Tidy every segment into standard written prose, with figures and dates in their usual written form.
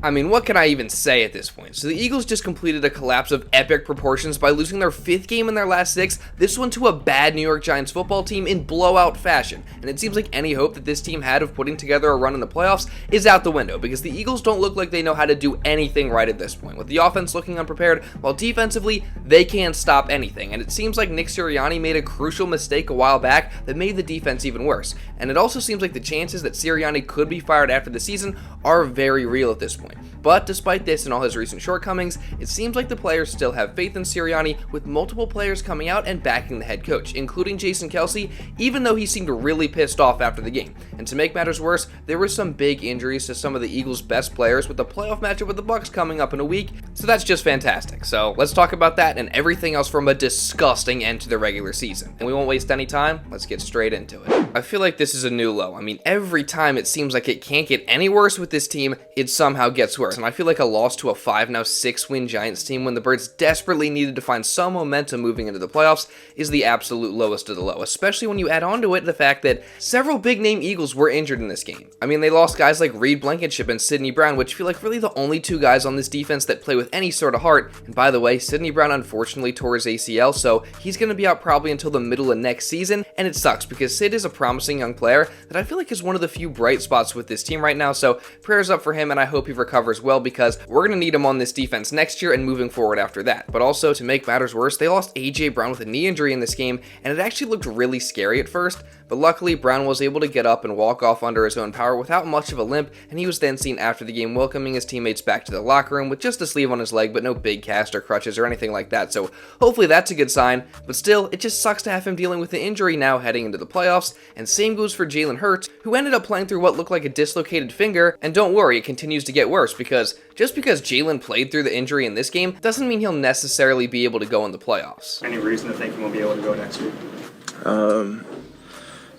I mean, what can I even say at this point? So the Eagles just completed a collapse of epic proportions by losing their 5th game in their last 6, this one to a bad New York Giants football team in blowout fashion. And it seems like any hope that this team had of putting together a run in the playoffs is out the window, because the Eagles don't look like they know how to do anything right at this point, with the offense looking unprepared, while defensively, they can't stop anything. And it seems like Nick Sirianni made a crucial mistake a while back that made the defense even worse. And it also seems like the chances that Sirianni could be fired after the season are very real at this point. But despite this and all his recent shortcomings, it seems like the players still have faith in Sirianni, with multiple players coming out and backing the head coach, including Jason Kelce, even though he seemed really pissed off after the game. And to make matters worse, there were some big injuries to some of the Eagles' best players, with the playoff matchup with the Bucs coming up in a week, so that's just fantastic. So let's talk about that and everything else from a disgusting end to the regular season. And we won't waste any time, let's get straight into it. I feel like this is a new low. I mean, every time it seems like it can't get any worse with this team, it somehow gets worse. And I feel like a loss to a 5-6 Giants team when the Birds desperately needed to find some momentum moving into the playoffs is the absolute lowest of the low, especially when you add on to it the fact that several big-name Eagles were injured in this game. I mean, they lost guys like Blankenship and Sidney Brown, which feel like really the only 2 guys on this defense that play with any sort of heart. And by the way, Sidney Brown unfortunately tore his ACL, so he's going to be out probably until the middle of next season, and it sucks because Sid is a promising young player that I feel like is one of the few bright spots with this team right now, so prayers up for him, and I hope he recovers well, because we're going to need him on this defense next year and moving forward after that. But also, to make matters worse, they lost A.J. Brown with a knee injury in this game, and it actually looked really scary at first, but luckily Brown was able to get up and walk off under his own power without much of a limp, and he was then seen after the game welcoming his teammates back to the locker room with just a sleeve on his leg, but no big cast or crutches or anything like that, so hopefully that's a good sign. But still, it just sucks to have him dealing with the injury now heading into the playoffs, and same goes for Jalen Hurts, who ended up playing through what looked like a dislocated finger, and don't worry, it continues to get worse, because just because Jalen played through the injury in this game doesn't mean he'll necessarily be able to go in the playoffs. Any reason to think he won't be able to go next week?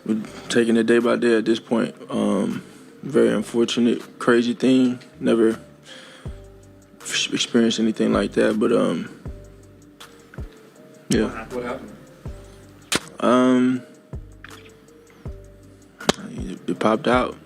We're taking it day by day at this point. Very unfortunate, crazy thing. Never experienced anything like that, but yeah. What happened? It popped out.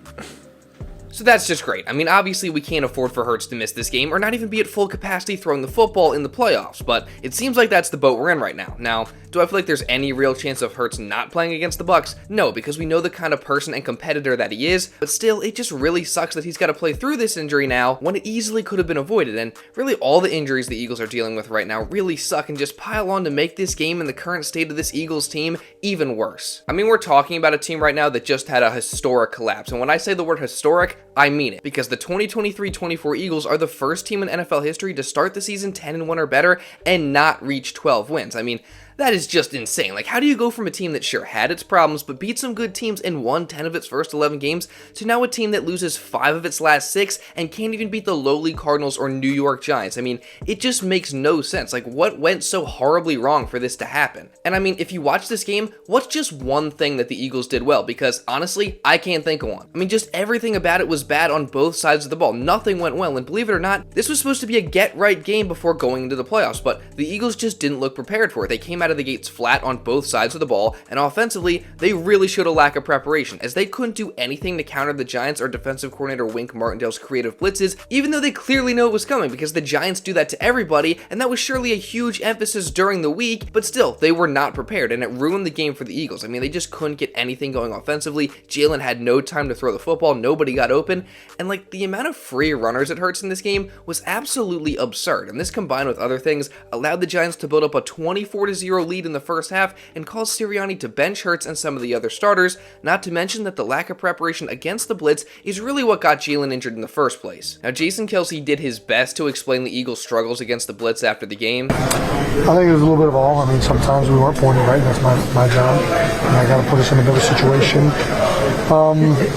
So that's just great. I mean, obviously we can't afford for Hurts to miss this game or not even be at full capacity throwing the football in the playoffs, but it seems like that's the boat we're in right now. Now, do I feel like there's any real chance of Hurts not playing against the Bucs? No, because we know the kind of person and competitor that he is, but still, it just really sucks that he's got to play through this injury now when it easily could have been avoided, and really all the injuries the Eagles are dealing with right now really suck and just pile on to make this game and the current state of this Eagles team even worse. I mean, we're talking about a team right now that just had a historic collapse, and when I say the word historic, I mean it, because the 2023-24 Eagles are the first team in NFL history to start the season 10-1 or better and not reach 12 wins. I mean, that is just insane. Like, how do you go from a team that sure had its problems but beat some good teams and won 10 of its first 11 games to now a team that loses 5 of its last 6 and can't even beat the lowly Cardinals or New York Giants? I mean, it just makes no sense. Like, what went so horribly wrong for this to happen? And I mean, if you watch this game, what's just one thing that the Eagles did well? Because honestly, I can't think of one. I mean, just everything about it was bad on both sides of the ball. Nothing went well, and believe it or not, this was supposed to be a get-right game before going into the playoffs, but the Eagles just didn't look prepared for it. They came out of the gates flat on both sides of the ball, and offensively, they really showed a lack of preparation, as they couldn't do anything to counter the Giants or defensive coordinator Wink Martindale's creative blitzes, even though they clearly know it was coming, because the Giants do that to everybody, and that was surely a huge emphasis during the week, but still, they were not prepared, and it ruined the game for the Eagles. I mean, they just couldn't get anything going offensively. Jalen had no time to throw the football, nobody got open, and like, the amount of free runners it hurts in this game was absolutely absurd, and this combined with other things allowed the Giants to build up a 24-0 lead in the first half and caused Sirianni to bench Hurts and some of the other starters, not to mention that the lack of preparation against the Blitz is really what got Jalen injured in the first place. Now, Jason Kelce did his best to explain the Eagles' struggles against the Blitz after the game. I think it was a little bit of all. I mean, sometimes we weren't pointing right, and that's my job, and I got to put us in a better situation.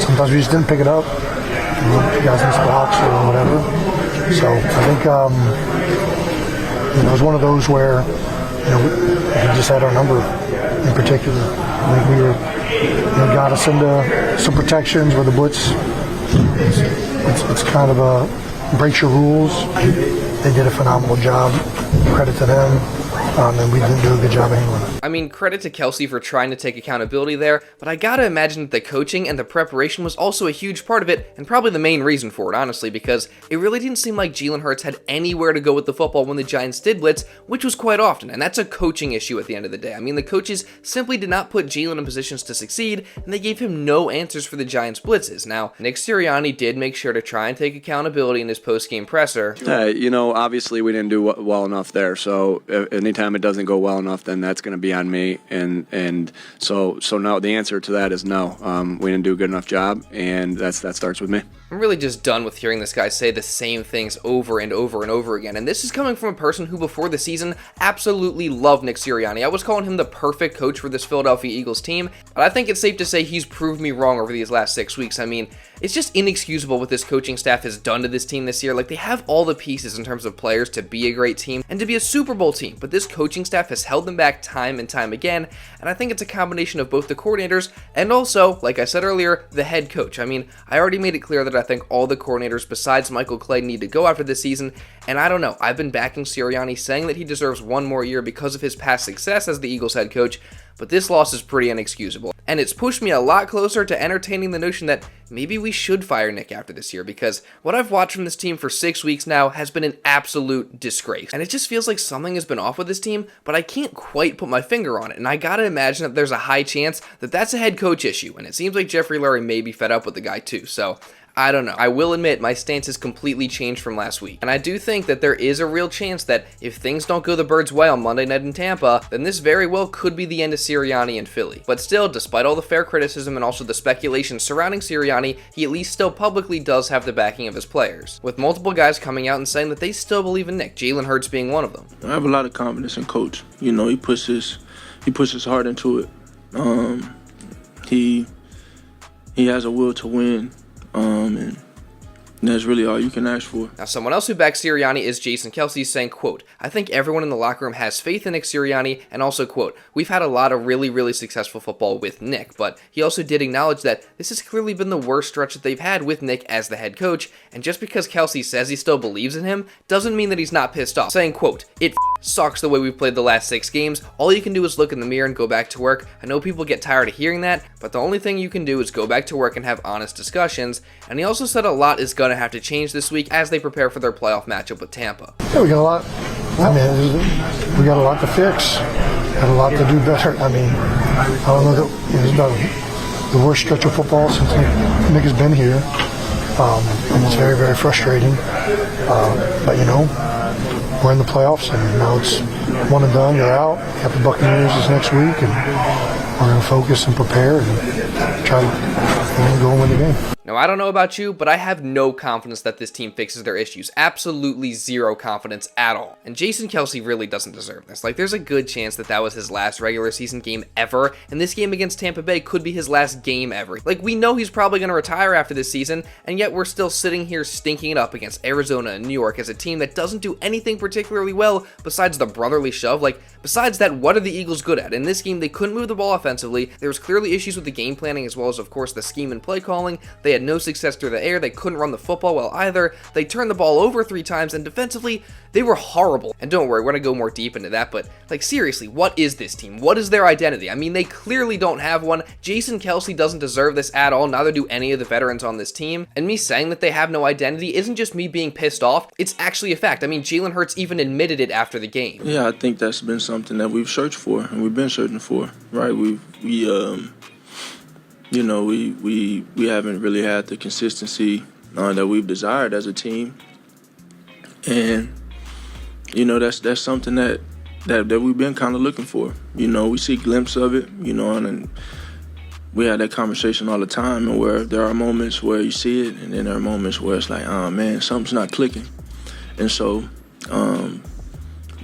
Sometimes we just didn't pick it up. You guys missed blocks or whatever. So I think it was one of those where we just had our number in particular. I think we got us into some protections where the Blitz, it's kind of a breaks your rules. They did a phenomenal job. Credit to them. and we didn't do a good job handling it. I mean, credit to Kelce for trying to take accountability there, but I gotta imagine that the coaching and the preparation was also a huge part of it, and probably the main reason for it, honestly, because it really didn't seem like Jalen Hurts had anywhere to go with the football when the Giants did blitz, which was quite often, and that's a coaching issue at the end of the day. I mean, the coaches simply did not put Jalen in positions to succeed, and they gave him no answers for the Giants' blitzes. Now, Nick Sirianni did make sure to try and take accountability in his post-game presser. Obviously we didn't do well enough there, so anytime it doesn't go well enough, then that's going to be on me, and so no, the answer to that is no. We didn't do a good enough job, and that starts with me. I'm really just done with hearing this guy say the same things over and over and over again, and this is coming from a person who before the season absolutely loved Nick Sirianni. I was calling him the perfect coach for this Philadelphia Eagles team, but I think it's safe to say he's proved me wrong over these last 6 weeks. I mean, it's just inexcusable what this coaching staff has done to this team this year. Like, they have all the pieces in terms of players to be a great team and to be a Super Bowl team, but this coaching staff has held them back time and time again, and I think it's a combination of both the coordinators and also, like I said earlier, the head coach. I mean, I already made it clear that I think all the coordinators besides Michael Clay need to go after this season, and I don't know, I've been backing Sirianni, saying that he deserves one more year because of his past success as the Eagles head coach, but this loss is pretty inexcusable, and it's pushed me a lot closer to entertaining the notion that maybe we should fire Nick after this year, because what I've watched from this team for 6 weeks now has been an absolute disgrace, and it just feels like something has been off with this team, but I can't quite put my finger on it, and I gotta imagine that there's a high chance that that's a head coach issue, and it seems like Jeffrey Lurie may be fed up with the guy too, so I don't know. I will admit my stance has completely changed from last week, and I do think that there is a real chance that if things don't go the Birds' way on Monday night in Tampa, then this very well could be the end of Sirianni in Philly. But still, despite all the fair criticism and also the speculation surrounding Sirianni, he at least still publicly does have the backing of his players, with multiple guys coming out and saying that they still believe in Nick, Jalen Hurts being one of them. I have a lot of confidence in Coach. He puts his heart into it. He has a will to win. And that's really all you can ask for. Now, someone else who backs Sirianni is Jason Kelce, saying, quote, "I think everyone in the locker room has faith in Nick Sirianni," and also, quote, "We've had a lot of really, really successful football with Nick," but he also did acknowledge that this has clearly been the worst stretch that they've had with Nick as the head coach, and just because Kelce says he still believes in him doesn't mean that he's not pissed off, saying, quote, "It sucks the way we've played the last 6 games. All you can do is look in the mirror and go back to work. I know people get tired of hearing that, but the only thing you can do is go back to work and have honest discussions," and he also said a lot is going to have to change this week as they prepare for their playoff matchup with Tampa. Yeah, we got a lot. I mean, we got a lot to fix. Got a lot to do better. I mean, I don't know that it's the worst stretch of football since Nick has been here, and it's very, very frustrating. But we're in the playoffs, and now it's one and done. You're out. You have the Buccaneers this next week, and we're going to focus and prepare and try to go and win the game. Now, I don't know about you, but I have no confidence that this team fixes their issues. Absolutely zero confidence at all. And Jason Kelce really doesn't deserve this. Like, there's a good chance that that was his last regular season game ever, and this game against Tampa Bay could be his last game ever. Like, we know he's probably going to retire after this season, and yet we're still sitting here stinking it up against Arizona and New York as a team that doesn't do anything particularly well besides the brotherly shove. Like, besides that, what are the Eagles good at? In this game, they couldn't move the ball offensively. There was clearly issues with the game planning as well as, of course, the scheme and play calling. They had no success through the air. They couldn't run the football well either. They turned the ball over 3 times, and defensively, they were horrible. And don't worry, we're going to go more deep into that, but, like, seriously, what is this team? What is their identity? I mean, they clearly don't have one. Jason Kelce doesn't deserve this at all, neither do any of the veterans on this team. And me saying that they have no identity isn't just me being pissed off, it's actually a fact. I mean, Jalen Hurts even admitted it after the game. Yeah, I think that's been something that we've searched for, and we've been searching for, right? We haven't really had the consistency that we've desired as a team, and that's something that we've been kind of looking for. We see a glimpse of it, and we had that conversation all the time, and where there are moments where you see it, and then there are moments where it's like, oh man, something's not clicking, and so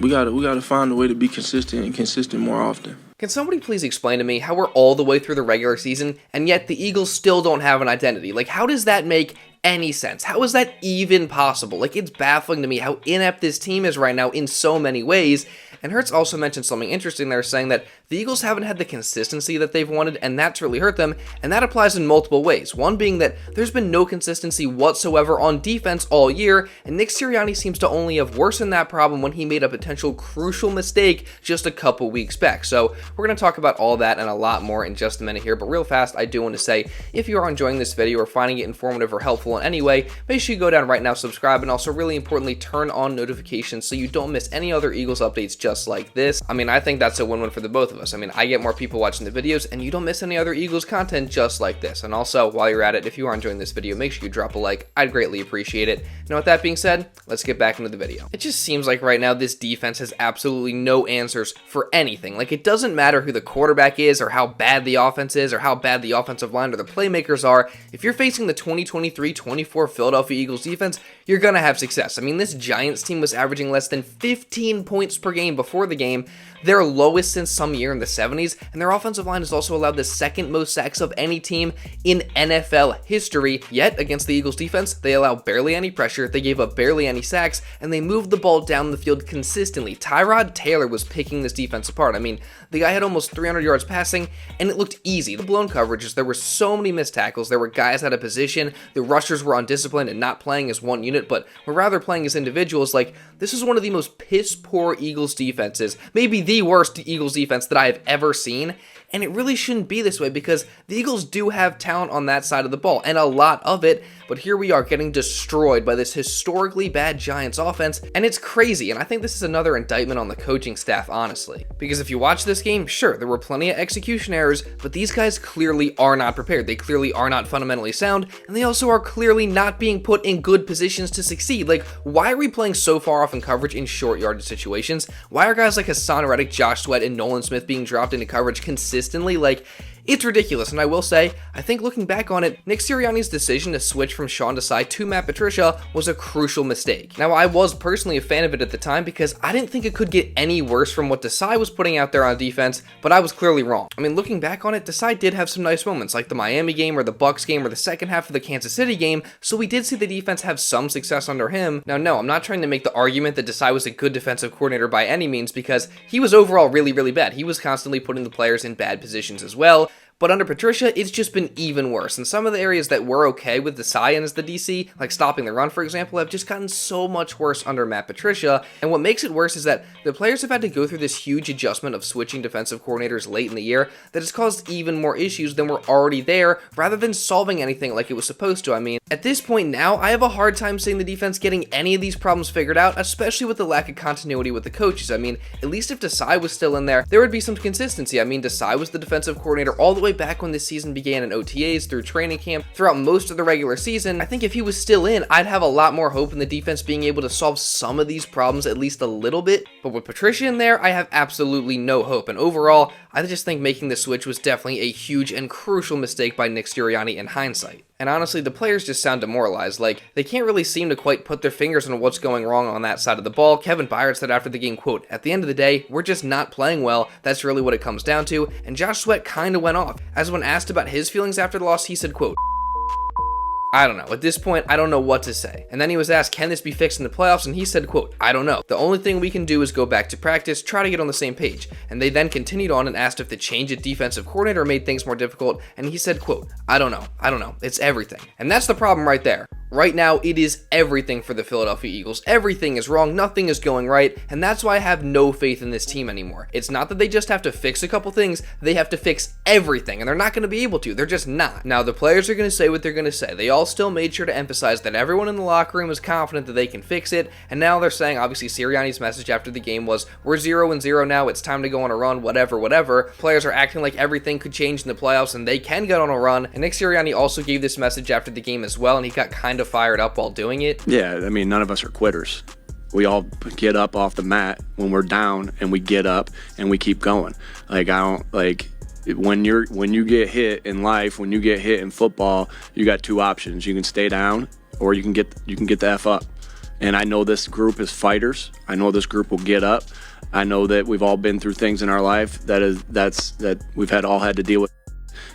we gotta find a way to be consistent more often. Can somebody please explain to me how we're all the way through the regular season, and yet the Eagles still don't have an identity? Like, how does that make any sense. How is that even possible? Like, it's baffling to me how inept this team is right now in so many ways. And Hurts also mentioned something interesting there, saying that the Eagles haven't had the consistency that they've wanted, and that's really hurt them, and that applies in multiple ways. One being that there's been no consistency whatsoever on defense all year, and Nick Sirianni seems to only have worsened that problem when he made a potential crucial mistake just a couple weeks back. So we're going to talk about all that and a lot more in just a minute here, but real fast, I do want to say, if you are enjoying this video or finding it informative or helpful in any way, make sure you go down right now, subscribe, and also really importantly, turn on notifications so you don't miss any other Eagles updates just like this. I mean, I think that's a win-win for the both of us. I mean, I get more people watching the videos, and you don't miss any other Eagles content just like this. And also, while you're at it, if you are enjoying this video, make sure you drop a like. I'd greatly appreciate it. Now, with that being said, let's get back into the video. It just seems like right now this defense has absolutely no answers for anything. Like, it doesn't matter who the quarterback is or how bad the offense is or how bad the offensive line or the playmakers are. If you're facing the 2023-24 Philadelphia Eagles defense, you're going to have success. I mean, this Giants team was averaging less than 15 points per game before the game, their lowest since some year in the 70s, and their offensive line has also allowed the second most sacks of any team in NFL history. Yet, against the Eagles defense, they allow barely any pressure, they gave up barely any sacks, and they moved the ball down the field consistently. Tyrod Taylor was picking this defense apart. I mean, the guy had almost 300 yards passing, and it looked easy. The blown coverages, there were so many missed tackles, there were guys out of position, the rushers were undisciplined and not playing as one unit, but were rather playing as individuals. Like, this is one of the most piss-poor Eagles defenses, maybe the worst Eagles defense that I have ever seen, and it really shouldn't be this way because the Eagles do have talent on that side of the ball, and a lot of it, but here we are getting destroyed by this historically bad Giants offense, and it's crazy, and I think this is another indictment on the coaching staff, honestly. Because if you watch this game, sure, there were plenty of execution errors, but these guys clearly are not prepared. They clearly are not fundamentally sound, and they also are clearly not being put in good positions to succeed. Like, why are we playing so far off in coverage in short yardage situations? Why are guys like Hassan Reddick, Josh Sweat, and Nolan Smith being dropped into coverage consistently? Like, it's ridiculous, and I will say, I think looking back on it, Nick Sirianni's decision to switch from Sean Desai to Matt Patricia was a crucial mistake. Now, I was personally a fan of it at the time because I didn't think it could get any worse from what Desai was putting out there on defense, but I was clearly wrong. I mean, looking back on it, Desai did have some nice moments, like the Miami game or the Bucs game or the second half of the Kansas City game, so we did see the defense have some success under him. Now, no, I'm not trying to make the argument that Desai was a good defensive coordinator by any means because he was overall really, really bad. He was constantly putting the players in bad positions as well. But under Patricia, it's just been even worse. And some of the areas that were okay with Desai as the DC, like stopping the run, for example, have just gotten so much worse under Matt Patricia. And what makes it worse is that the players have had to go through this huge adjustment of switching defensive coordinators late in the year that has caused even more issues than were already there, rather than solving anything like it was supposed to. I mean, at this point now, I have a hard time seeing the defense getting any of these problems figured out, especially with the lack of continuity with the coaches. I mean, at least if Desai was still in there would be some consistency. I mean, Desai was the defensive coordinator all the way back when this season began in OTAs, through training camp, throughout most of the regular season. I think if he was still in, I'd have a lot more hope in the defense being able to solve some of these problems at least a little bit. But with Patricia in there, I have absolutely no hope. And overall, I just think making the switch was definitely a huge and crucial mistake by Nick Sirianni in hindsight. And honestly, the players just sound demoralized. Like, they can't really seem to quite put their fingers on what's going wrong on that side of the ball. Kevin Byard said after the game, quote, "At the end of the day, we're just not playing well. That's really what it comes down to." And Josh Sweat kind of went off. As when asked about his feelings after the loss, he said, quote, "I don't know. At this point, I don't know what to say." And then he was asked, can this be fixed in the playoffs? And he said, quote, "I don't know. The only thing we can do is go back to practice, try to get on the same page." And they then continued on and asked if the change at defensive coordinator made things more difficult. And he said, quote, I don't know. It's everything." And that's the problem right there. Right now, it is everything for the Philadelphia Eagles. Everything is wrong, nothing is going right, and that's why I have no faith in this team anymore. It's not that they just have to fix a couple things, they have to fix everything, and they're not going to be able to. They're just not. Now, the players are going to say what they're going to say. They all still made sure to emphasize that everyone in the locker room is confident that they can fix it, and now they're saying, obviously, Sirianni's message after the game was, we're 0-0 now, it's time to go on a run, whatever. Players are acting like everything could change in the playoffs, and they can get on a run, and Nick Sirianni also gave this message after the game as well, and he got kind of fired up while doing it. Yeah, I mean, none of us are quitters. We all get up off the mat when we're down, and we get up and we keep going. Like, I don't like when you get hit in life, when you get hit in football, you got two options. You can stay down, or you can get the F up. And I know this group is fighters. I know this group will get up. I know that we've all been through things in our life that we've all had to deal with,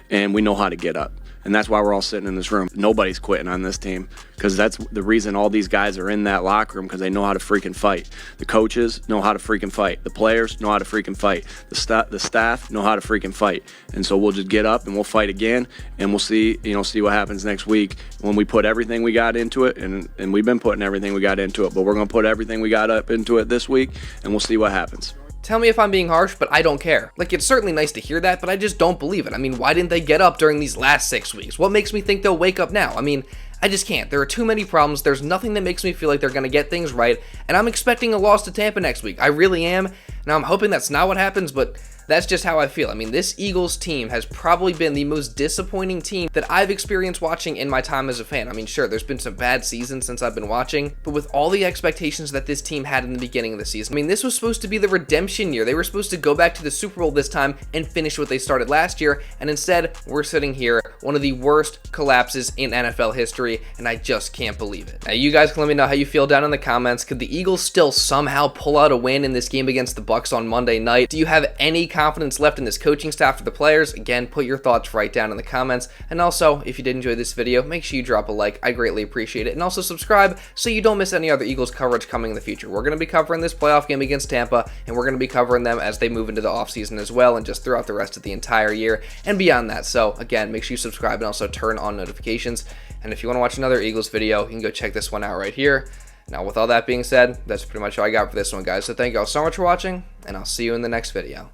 and we know how to get up. And that's why we're all sitting in this room. Nobody's quitting on this team, because that's the reason all these guys are in that locker room, because they know how to freaking fight. The coaches know how to freaking fight. The players know how to freaking fight. The staff know how to freaking fight. And so we'll just get up and we'll fight again, and we'll see what happens next week when we put everything we got into it. And we've been putting everything we got into it, but we're going to put everything we got up into it this week, and we'll see what happens. Tell me if I'm being harsh, but I don't care. Like, it's certainly nice to hear that, but I just don't believe it. I mean, why didn't they get up during these last 6 weeks? What makes me think they'll wake up now? I mean, I just can't. There are too many problems. There's nothing that makes me feel like they're going to get things right, and I'm expecting a loss to Tampa next week. I really am. Now, I'm hoping that's not what happens, but that's just how I feel. I mean, this Eagles team has probably been the most disappointing team that I've experienced watching in my time as a fan. I mean, sure, there's been some bad seasons since I've been watching, but with all the expectations that this team had in the beginning of the season, I mean, this was supposed to be the redemption year. They were supposed to go back to the Super Bowl this time and finish what they started last year, and instead, we're sitting here, one of the worst collapses in NFL history, and I just can't believe it. Now, you guys can let me know how you feel down in the comments. Could the Eagles still somehow pull out a win in this game against the Bucs on Monday night? Do you have any confidence left in this coaching staff or the players? Again, put your thoughts right down in the comments. And also, if you did enjoy this video, make sure you drop a like. I greatly appreciate it. And also subscribe so you don't miss any other Eagles coverage coming in the future. We're going to be covering this playoff game against Tampa, and we're going to be covering them as they move into the offseason as well, and just throughout the rest of the entire year and beyond that. So again, make sure you subscribe and also turn on notifications. And if you want to watch another Eagles video, you can go check this one out right here. Now, with all that being said, that's pretty much all I got for this one, guys. So thank you all so much for watching, and I'll see you in the next video.